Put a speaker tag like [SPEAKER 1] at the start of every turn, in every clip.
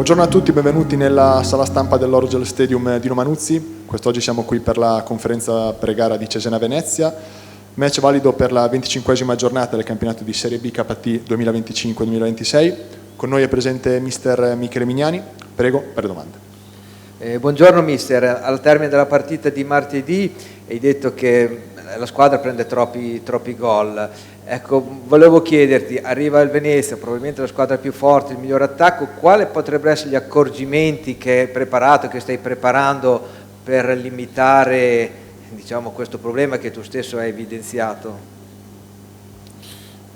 [SPEAKER 1] Buongiorno a tutti, benvenuti nella sala stampa dell'Orogel Stadium di Romanuzzi. Quest'oggi siamo qui per la conferenza pre-gara di Cesena-Venezia, match valido per la 25esima giornata del campionato di Serie B KT 2025-2026. Con noi è presente mister Michele Mignani, prego per le domande.
[SPEAKER 2] Buongiorno mister, al termine della partita di martedì hai detto che la squadra prende troppi gol. Ecco, volevo chiederti, arriva il Venezia, probabilmente la squadra più forte, il miglior attacco, quali potrebbero essere gli accorgimenti che hai preparato, che stai preparando per limitare, diciamo, questo problema che tu stesso hai evidenziato?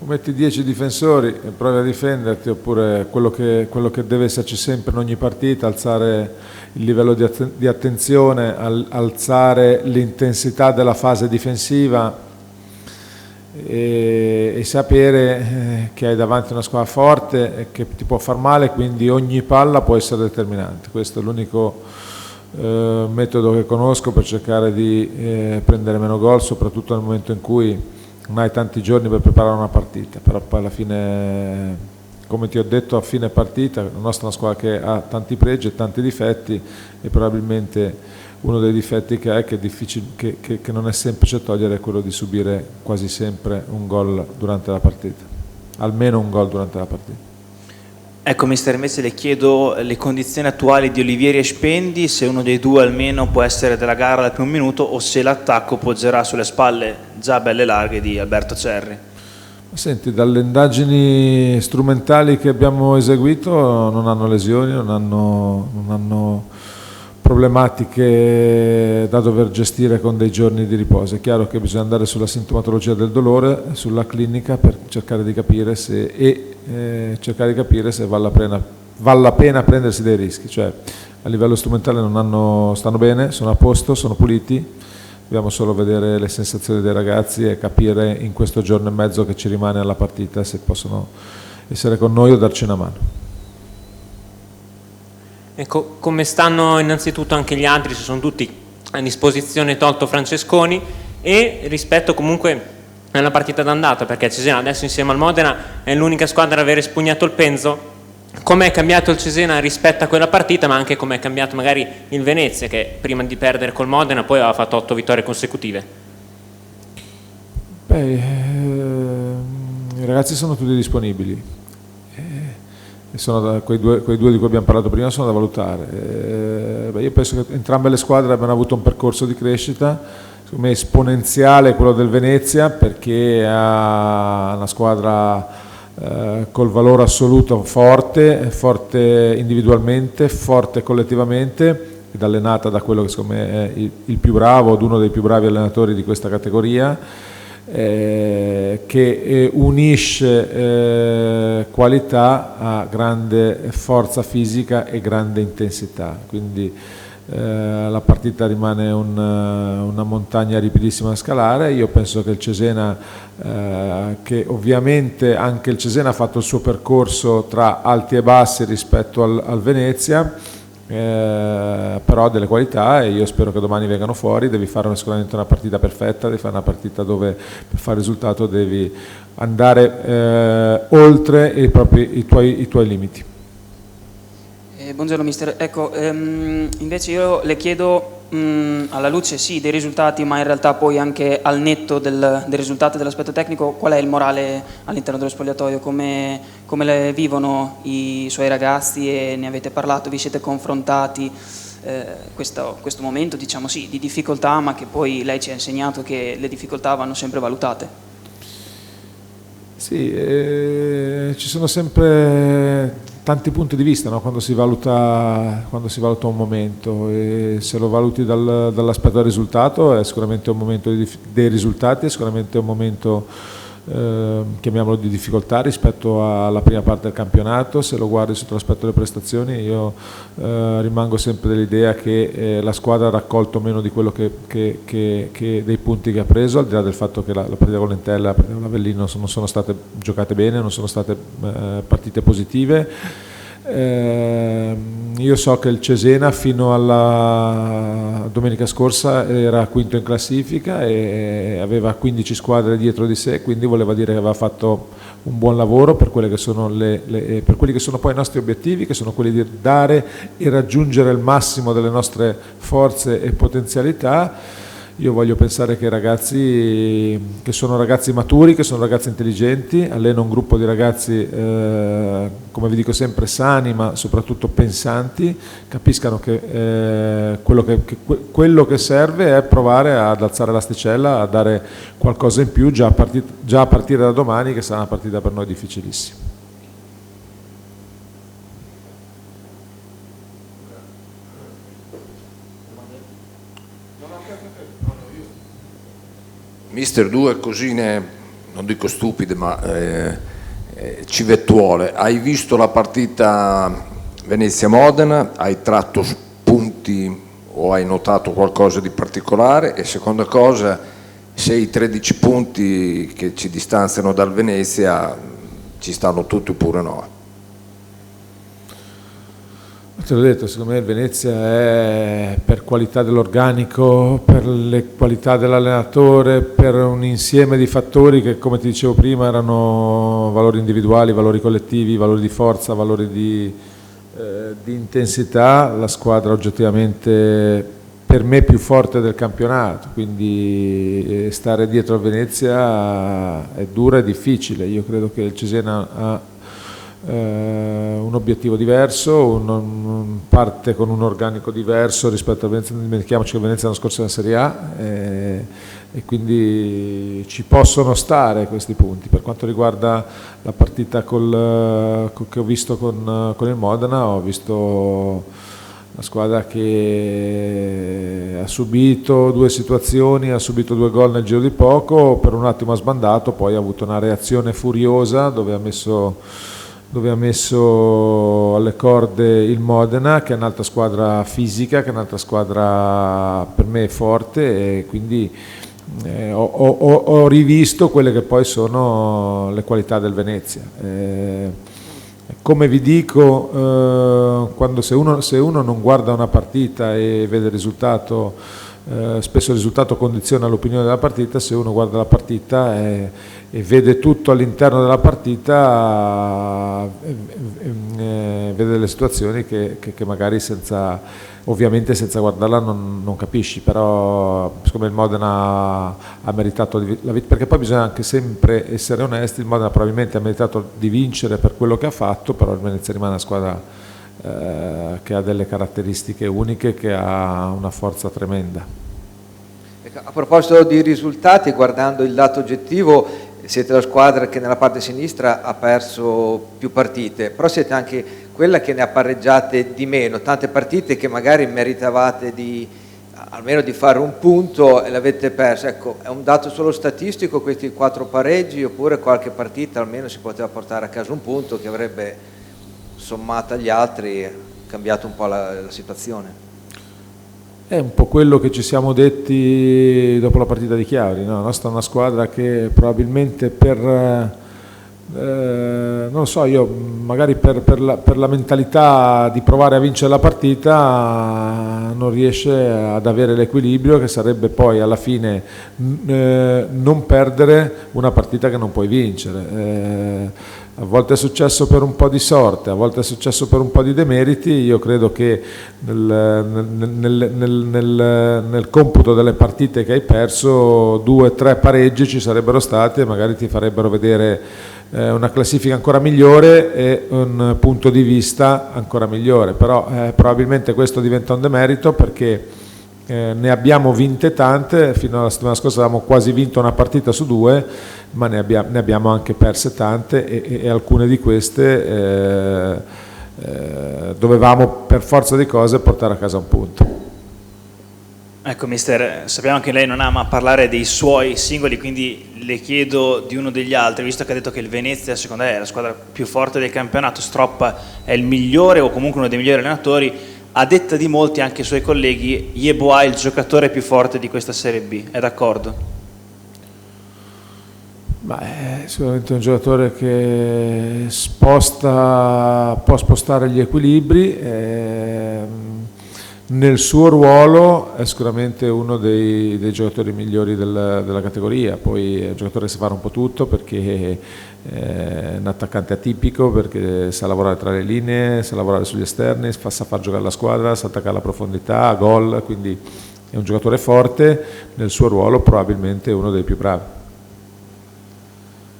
[SPEAKER 3] Metti 10 difensori e provi a difenderti, oppure quello che deve esserci sempre in ogni partita, alzare il livello di attenzione, alzare l'intensità della fase difensiva e sapere che hai davanti una squadra forte e che ti può far male, quindi ogni palla può essere determinante. Questo è l'unico metodo che conosco per cercare di prendere meno gol, soprattutto nel momento in cui non hai tanti giorni per preparare una partita. Però poi alla fine, come ti ho detto, a fine partita la nostra è una squadra che ha tanti pregi e tanti difetti, e probabilmente uno dei difetti che ha è che è difficile, che non è semplice togliere, è quello di subire quasi sempre un gol durante la partita, almeno un gol durante la partita.
[SPEAKER 4] Ecco mister, invece le chiedo le condizioni attuali di Olivieri e Spendi, se uno dei due almeno può essere della gara dal primo minuto o se l'attacco poggerà sulle spalle già belle larghe di Alberto Cerri.
[SPEAKER 3] Senti, dalle indagini strumentali che abbiamo eseguito non hanno lesioni, non hanno problematiche da dover gestire con dei giorni di riposo. È chiaro che bisogna andare sulla sintomatologia del dolore, sulla clinica, per cercare di capire se vale la pena prendersi dei rischi. Cioè, a livello strumentale stanno bene, sono a posto, sono puliti. Dobbiamo solo vedere le sensazioni dei ragazzi e capire in questo giorno e mezzo che ci rimane alla partita se possono essere con noi o darci una mano.
[SPEAKER 5] Ecco, come stanno innanzitutto anche gli altri, se sono tutti a disposizione tolto Francesconi, e rispetto comunque alla partita d'andata, perché Cesena adesso insieme al Modena è l'unica squadra ad aver espugnato il Penzo, com'è cambiato il Cesena rispetto a quella partita, ma anche com'è cambiato magari il Venezia, che prima di perdere col Modena poi aveva fatto 8 vittorie consecutive?
[SPEAKER 3] I ragazzi sono tutti disponibili. Quei due di cui abbiamo parlato prima sono da valutare. Io penso che entrambe le squadre abbiano avuto un percorso di crescita, secondo me esponenziale quello del Venezia, perché ha una squadra col valore assoluto forte individualmente, forte collettivamente, ed allenata da quello che secondo me è il più bravo, od uno dei più bravi allenatori di questa categoria, che unisce qualità a grande forza fisica e grande intensità. Quindi la partita rimane una montagna ripidissima da scalare. Io penso che il Cesena, che ovviamente anche il Cesena ha fatto il suo percorso tra alti e bassi rispetto al Venezia, però ha delle qualità, e io spero che domani vengano fuori. Devi fare sicuramente una partita perfetta, devi fare una partita dove per fare risultato devi andare oltre i tuoi limiti.
[SPEAKER 6] Buongiorno mister, ecco, invece io le chiedo, alla luce sì dei risultati, ma in realtà poi anche al netto del risultato e dell'aspetto tecnico, qual è il morale all'interno dello spogliatoio, come le vivono i suoi ragazzi, e ne avete parlato, vi siete confrontati questo momento, diciamo sì, di difficoltà, ma che poi lei ci ha insegnato che le difficoltà vanno sempre valutate?
[SPEAKER 3] Sì, ci sono sempre tanti punti di vista, no? Quando si valuta un momento, e se lo valuti dall'aspetto del risultato è sicuramente un momento dei risultati, è sicuramente un momento chiamiamolo di difficoltà rispetto alla prima parte del campionato. Se lo guardi sotto l'aspetto delle prestazioni, io rimango sempre dell'idea che la squadra ha raccolto meno di quello che dei punti che ha preso, al di là del fatto che la partita con l'Entella e la partita con l'Avellino non sono state giocate bene, non sono state partite positive. io so che il Cesena fino alla domenica scorsa era quinto in classifica e aveva 15 squadre dietro di sé, quindi voleva dire che aveva fatto un buon lavoro per quelle che sono per quelli che sono poi i nostri obiettivi, che sono quelli di dare e raggiungere il massimo delle nostre forze e potenzialità. Io voglio pensare che i ragazzi, che sono ragazzi maturi, che sono ragazzi intelligenti, alleno un gruppo di ragazzi, come vi dico sempre, sani ma soprattutto pensanti, capiscano che, quello che serve è provare ad alzare l'asticella, a dare qualcosa in più già a partire da domani, che sarà una partita per noi difficilissima.
[SPEAKER 7] Mister, due cosine, non dico stupide, ma civettuole. Hai visto la partita Venezia-Modena? Hai tratto spunti o hai notato qualcosa di particolare? E seconda cosa, se i 13 punti che ci distanziano dal Venezia ci stanno tutti oppure no?
[SPEAKER 3] Te l'ho detto, secondo me il Venezia è, per qualità dell'organico, per le qualità dell'allenatore, per un insieme di fattori che, come ti dicevo prima, erano valori individuali, valori collettivi, valori di forza, valori di intensità, la squadra oggettivamente per me più forte del campionato, quindi stare dietro al Venezia è dura e difficile. Io credo che il Cesena ha un obiettivo diverso, parte con un organico diverso rispetto al Venezia. Non dimentichiamoci che il Venezia l'anno scorso è in Serie A e quindi ci possono stare questi punti. Per quanto riguarda la partita che ho visto con il Modena, ho visto una squadra che ha subito due situazioni, ha subito 2 gol nel giro di poco, per un attimo ha sbandato, poi ha avuto una reazione furiosa dove ha messo alle corde il Modena, che è un'altra squadra fisica, che è un'altra squadra per me forte, e quindi ho rivisto quelle che poi sono le qualità del Venezia. Come vi dico, se uno non guarda una partita e vede il risultato, spesso il risultato condiziona l'opinione della partita. Se uno guarda la partita e vede tutto all'interno della partita, vede delle situazioni che magari ovviamente senza guardarla non capisci, però siccome il Modena ha meritato la vittoria, perché poi bisogna anche sempre essere onesti, il Modena probabilmente ha meritato di vincere per quello che ha fatto, però il Venezia rimane una squadra che ha delle caratteristiche uniche, che ha una forza tremenda.
[SPEAKER 2] A proposito di risultati, guardando il dato oggettivo, siete la squadra che nella parte sinistra ha perso più partite, però siete anche quella che ne ha pareggiate di meno, tante partite che magari meritavate almeno di fare un punto e l'avete persa. Ecco, è un dato solo statistico questi 4 pareggi, oppure qualche partita almeno si poteva portare a casa un punto che avrebbe sommato agli altri cambiato un po' la situazione?
[SPEAKER 3] È un po' quello che ci siamo detti dopo la partita di Chiavari, no? La nostra è una squadra che probabilmente non lo so, io magari per la mentalità di provare a vincere la partita non riesce ad avere l'equilibrio che sarebbe poi alla fine non perdere una partita che non puoi vincere. A volte è successo per un po' di sorte, a volte è successo per un po' di demeriti. Io credo che nel computo delle partite che hai perso 2 o 3 pareggi ci sarebbero stati e magari ti farebbero vedere una classifica ancora migliore e un punto di vista ancora migliore, però probabilmente questo diventa un demerito perché ne abbiamo vinte tante. Fino alla settimana scorsa avevamo quasi vinto una partita su 2, ma ne abbiamo anche perse tante e alcune di queste dovevamo per forza di cose portare a casa un punto.
[SPEAKER 4] Ecco mister, sappiamo che lei non ama parlare dei suoi singoli, quindi le chiedo di uno degli altri, visto che ha detto che il Venezia secondo lei è la squadra più forte del campionato, Stroppa è il migliore o comunque uno dei migliori allenatori. A detta di molti, anche i suoi colleghi, Yeboah è il giocatore più forte di questa Serie B, è d'accordo?
[SPEAKER 3] È sicuramente un giocatore che può spostare gli equilibri, nel suo ruolo è sicuramente uno dei giocatori migliori della categoria. Poi è un giocatore che sa fare un po' tutto, perché è un attaccante atipico, perché sa lavorare tra le linee, sa lavorare sugli esterni, sa far giocare la squadra, sa attaccare la profondità, a gol, quindi è un giocatore forte, nel suo ruolo probabilmente uno dei più bravi.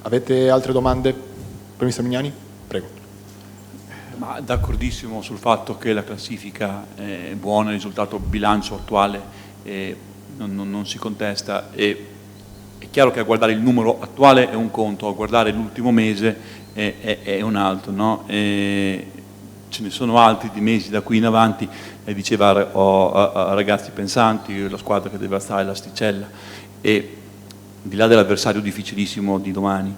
[SPEAKER 1] Avete altre domande? Mister Mignani? Prego.
[SPEAKER 8] Ma d'accordissimo sul fatto che la classifica è buona, il risultato bilancio attuale non si contesta. È chiaro che a guardare il numero attuale è un conto, a guardare l'ultimo mese è un altro, no? Ce ne sono altri di mesi da qui in avanti, diceva a ragazzi pensanti, la squadra che deve alzare l'asticella, e di là dell'avversario difficilissimo di domani,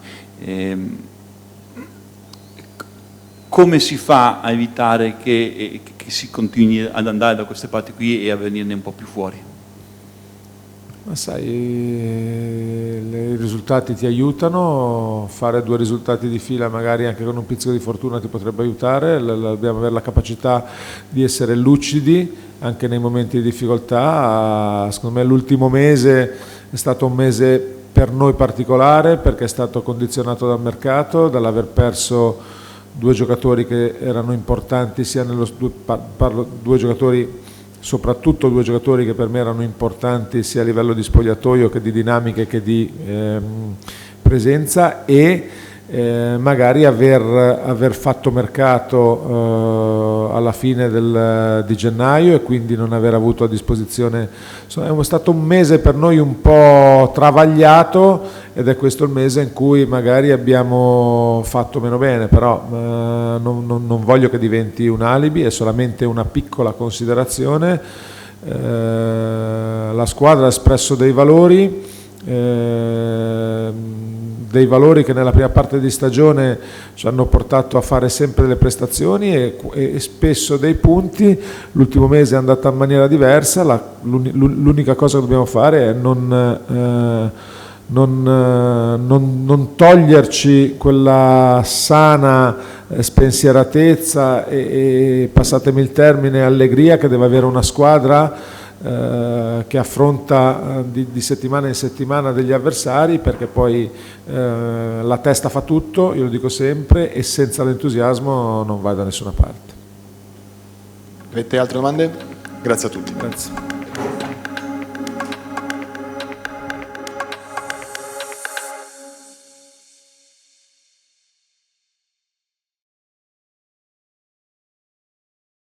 [SPEAKER 8] come si fa a evitare che si continui ad andare da queste parti qui e a venirne un po' più fuori?
[SPEAKER 3] Ma sai, i risultati ti aiutano, fare 2 risultati di fila magari anche con un pizzico di fortuna ti potrebbe aiutare, dobbiamo avere la capacità di essere lucidi anche nei momenti di difficoltà. Secondo me l'ultimo mese è stato un mese per noi particolare, perché è stato condizionato dal mercato, dall'aver perso 2 giocatori che erano importanti, sia parlo 2 giocatori, soprattutto 2 giocatori che per me erano importanti sia a livello di spogliatoio che di dinamiche che di presenza, e magari aver fatto mercato alla fine di gennaio e quindi non aver avuto a disposizione. È stato un mese per noi un po' travagliato, ed è questo il mese in cui magari abbiamo fatto meno bene, però non voglio che diventi un alibi, è solamente una piccola considerazione. La squadra ha espresso dei valori che nella prima parte di stagione ci hanno portato a fare sempre delle prestazioni e spesso dei punti. L'ultimo mese è andata in maniera diversa, l'unica cosa che dobbiamo fare è non toglierci quella sana spensieratezza e passatemi il termine, allegria che deve avere una squadra che affronta di settimana in settimana degli avversari, perché poi la testa fa tutto, io lo dico sempre, e senza l'entusiasmo non vai da nessuna parte.
[SPEAKER 1] Avete altre domande? Grazie a tutti.
[SPEAKER 3] Grazie.